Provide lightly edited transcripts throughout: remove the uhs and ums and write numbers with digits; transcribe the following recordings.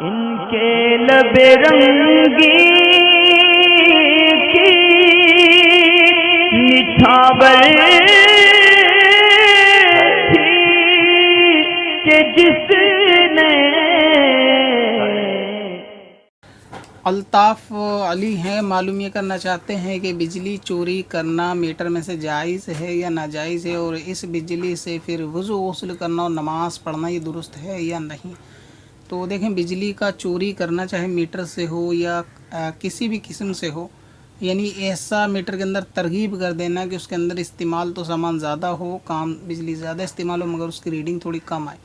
इनके लबे रंगी की निछावर थी कि जिसने अल्ताफ़ अली हैं, मालूम ये करना चाहते हैं कि बिजली चोरी करना मीटर में से जायज़ है या नाजायज़ है, और इस बिजली से फिर वज़ू गस्ल करना और नमाज़ पढ़ना ये दुरुस्त है या नहीं। तो देखें, बिजली का चोरी करना चाहे मीटर से हो या किसी भी किस्म से हो, यानी ऐसा मीटर के अंदर तरगीब कर देना कि उसके अंदर इस्तेमाल तो सामान ज़्यादा हो, काम बिजली ज़्यादा इस्तेमाल हो मगर उसकी रीडिंग थोड़ी कम आए।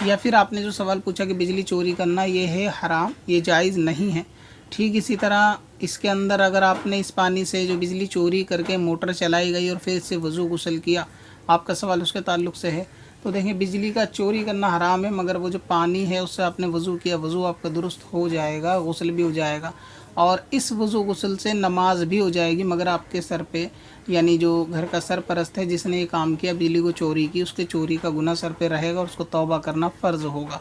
या फिर आपने जो सवाल पूछा कि बिजली चोरी करना ये है हराम, ये जायज़ नहीं है। ठीक इसी तरह इसके अंदर अगर आपने इस पानी से जो बिजली चोरी करके मोटर चलाई गई और फिर इससे वज़ू गुस्ल किया, आपका सवाल उसके ताल्लुक़ से है, तो देखें बिजली का चोरी करना हराम है, मगर वो जो पानी है उससे आपने वज़ू किया, वज़ू आपका दुरुस्त हो जाएगा, गुस्ल भी हो जाएगा और इस वज़ू गुस्ल से नमाज भी हो जाएगी, मगर आपके सर पे, यानी जो घर का सरपरस्त है जिसने ये काम किया, बिजली को चोरी की, उसके चोरी का गुनाह सर पे रहेगा और उसको तौबा करना फ़र्ज़ होगा।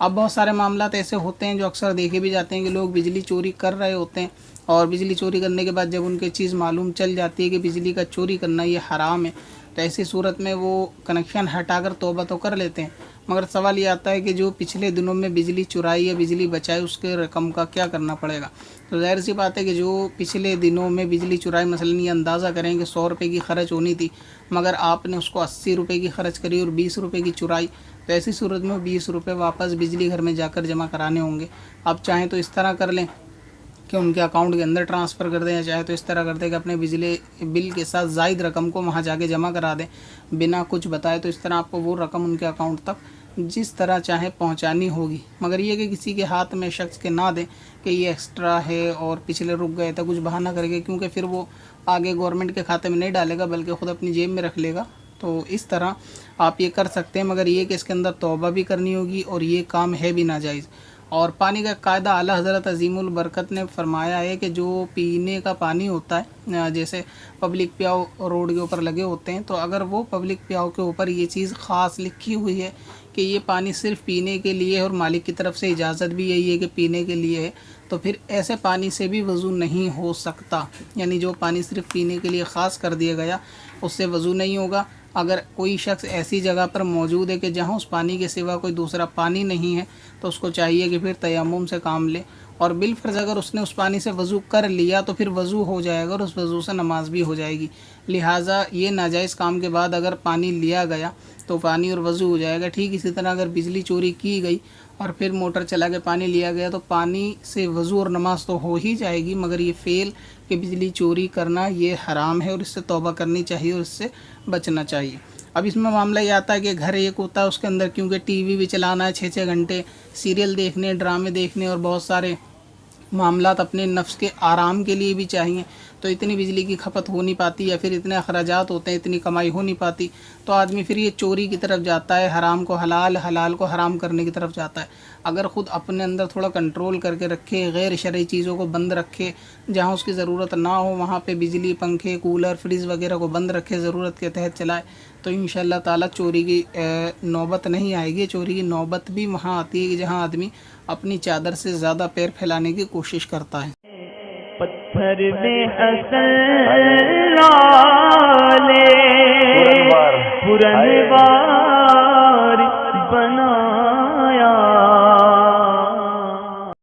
अब बहुत सारे मामलात ऐसे होते हैं जो अक्सर देखे भी जाते हैं कि लोग बिजली चोरी कर रहे होते हैं और बिजली चोरी करने के बाद जब उनके चीज़ मालूम चल जाती है कि बिजली का चोरी करना ये हराम है, तो ऐसी सूरत में वो कनेक्शन हटाकर तौबा तो कर लेते हैं, मगर सवाल ये आता है कि जो पिछले दिनों में बिजली चुराई या बिजली बचाई उसके रकम का क्या करना पड़ेगा। तो ज़ाहिर सी बात है कि जो पिछले दिनों में बिजली चुराई, मसलन ये अंदाज़ा करें कि 100 रुपये की ख़र्च होनी थी मगर आपने उसको 80 रुपये की ख़र्च करी और 20 रुपये की चुराई, तो ऐसी सूरत में 20 रुपये वापस बिजली घर में जाकर जमा कराने होंगे। आप चाहें तो इस तरह कर लें कि उनके अकाउंट के अंदर ट्रांसफ़र कर दें, या चाहे तो इस तरह कर दें कि अपने बिजली बिल के साथ ज़ायद रकम को वहाँ जाके जमा करा दें बिना कुछ बताए, तो इस तरह आपको वो रकम उनके अकाउंट तक जिस तरह चाहे पहुँचानी होगी। मगर ये कि किसी के हाथ में शख्स के ना दें कि ये एक्स्ट्रा है और पिछले रुक गए तो कुछ बहाना करके, क्योंकि फिर वो आगे गवर्नमेंट के खाते में नहीं डालेगा बल्कि ख़ुद अपनी जेब में रख लेगा। तो इस तरह आप ये कर सकते हैं, मगर ये कि इसके अंदर तौबा भी करनी होगी और ये काम है भी नाजायज़। और पानी का कायदा आला हज़रत अज़ीमुल बरकत ने फरमाया है कि जो पीने का पानी होता है, जैसे पब्लिक प्याव रोड के ऊपर लगे होते हैं, तो अगर वो पब्लिक प्याव के ऊपर ये चीज़ ख़ास लिखी हुई है कि ये पानी सिर्फ़ पीने के लिए है और मालिक की तरफ से इजाज़त भी यही है कि पीने के लिए है, तो फिर ऐसे पानी से भी वज़ू नहीं हो सकता। यानी जो पानी सिर्फ़ पीने के लिए ख़ास कर दिया गया उससे वज़ू नहीं होगा। अगर कोई शख्स ऐसी जगह पर मौजूद है कि जहाँ उस पानी के सिवा कोई दूसरा पानी नहीं है, तो उसको चाहिए कि फिर तयम्मुम से काम ले, और बिलफ़र्ज़ अगर उसने उस पानी से वज़ू कर लिया तो फिर वज़ू हो जाएगा और उस वज़ू से नमाज भी हो जाएगी। लिहाजा ये नाजायज़ काम के बाद अगर पानी लिया गया तो पानी और वज़ू हो जाएगा। ठीक इसी तरह अगर बिजली चोरी की गई और फिर मोटर चला के पानी लिया गया तो पानी से वज़ू और नमाज तो हो ही जाएगी, मगर ये फ़ेल कि बिजली चोरी करना ये हराम है और इससे तौबा करनी चाहिए और इससे बचना चाहिए। अब इसमें मामला ये आता है कि घर एक होता है, उसके अंदर क्योंकि टीवी भी चलाना है 6-6 घंटे, सीरियल देखने, ड्रामे देखने और बहुत सारे मामलात अपने नफ्स के आराम के लिए भी चाहिए, तो इतनी बिजली की खपत हो नहीं पाती या फिर इतने अखराजात होते हैं, इतनी कमाई हो नहीं पाती, तो आदमी फिर ये चोरी की तरफ जाता है, हराम को हलाल, हलाल को हराम करने की तरफ जाता है। अगर ख़ुद अपने अंदर थोड़ा कंट्रोल करके रखे, गैर शरई चीज़ों को बंद रखे, जहाँ उसकी ज़रूरत ना हो वहाँ पे बिजली, पंखे, कूलर, फ्रिज वगैरह को बंद रखे, ज़रूरत के तहत चलाए, तो इंशाअल्लाह ताला चोरी की नौबत नहीं आएगी। चोरी की नौबत भी वहाँ आती है कि जहाँ आदमी अपनी चादर से ज़्यादा पैर फैलाने की कोशिश करता है। पत्थर में हसन लाले पुरनवार